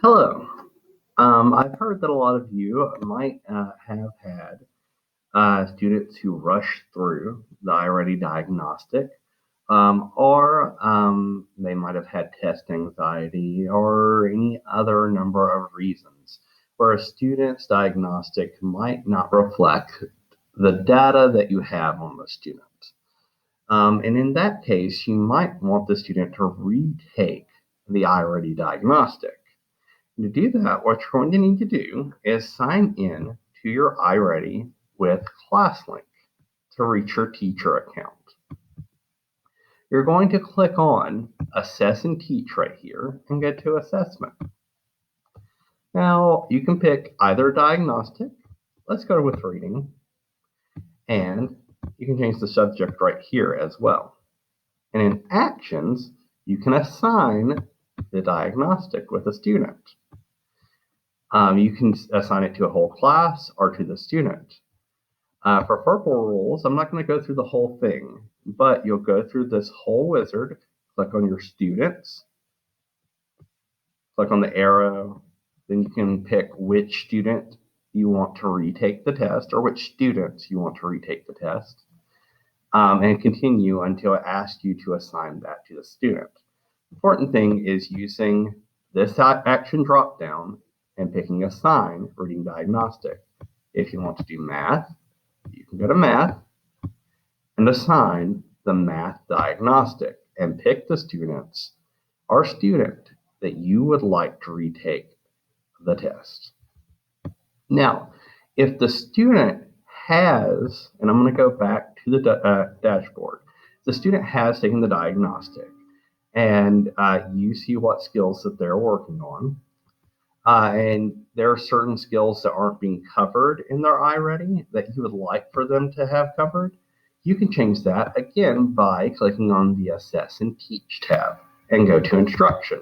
Hello. I've heard that a lot of you might have had students who rush through the iReady diagnostic, or they might have had test anxiety or any other number of reasons where a student's diagnostic might not reflect the data that you have on the student. And in that case, you might want the student to retake the iReady diagnostic. To do that, what you're going to need to do is sign in to your iReady with ClassLink to reach your teacher account. You're going to click on Assess and Teach right here and go to Assessment. Now, you can pick either diagnostic. Let's go with reading. And you can change the subject right here as well. And in Actions, you can assign the diagnostic with a student. You can assign it to a whole class or to the student. For purple rules, I'm not going to go through the whole thing, but you'll go through this whole wizard, click on your students, click on the arrow, then you can pick which student you want to retake the test or which students you want to retake the test, and continue until it asks you to assign that to the student. Important thing is using this action drop down and picking Assign Reading Diagnostic. If you want to do math, you can go to Math and assign the Math Diagnostic and pick the students or student that you would like to retake the test. Now, if the student has, and I'm going to go back to the dashboard, the student has taken the diagnostic and you see what skills that they're working on. And there are certain skills that aren't being covered in their iReady that you would like for them to have covered. You can change that again by clicking on the Assess and Teach tab and go to Instruction.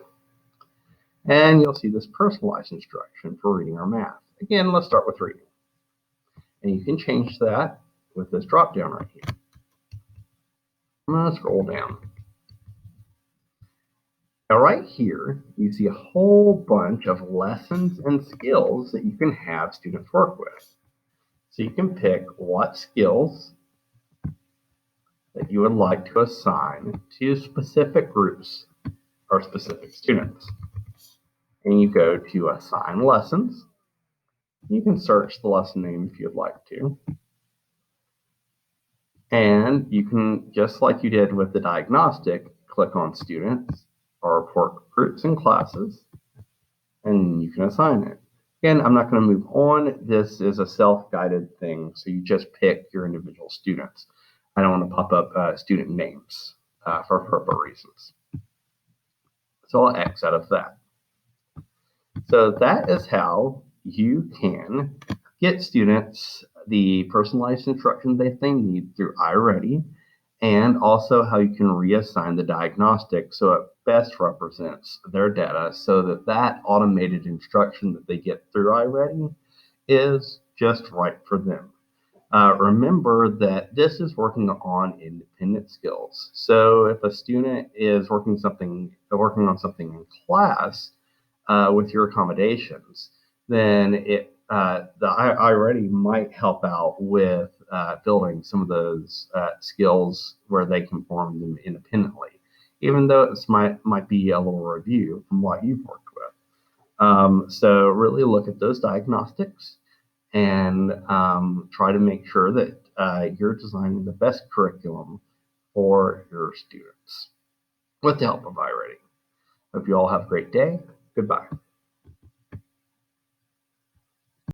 And you'll see this personalized instruction for reading or math. Again, let's start with reading. And you can change that with this drop down right here. I'm going to scroll down. Now right here, you see a whole bunch of lessons and skills that you can have students work with. So you can pick what skills that you would like to assign to specific groups or specific students. And you go to Assign Lessons. You can search the lesson name if you'd like to. And you can, just like you did with the diagnostic, click on Students or Report Groups and Classes, and you can assign it. Again, I'm not going to move on. This is a self-guided thing, so you just pick your individual students. I don't want to pop up student names for purpose reasons. So I'll X out of that. So that is how you can get students the personalized instruction that they need through iReady, and also how you can reassign the diagnostic so it best represents their data so that that automated instruction that they get through iReady is just right for them. Remember that this is working on independent skills. So if a student is working on something in class with your accommodations, then the iReady might help out with building some of those skills where they can form them independently, even though it might be a little review from what you've worked with. So really look at those diagnostics and try to make sure that you're designing the best curriculum for your students with the help of iReady. Hope you all have a great day. Goodbye.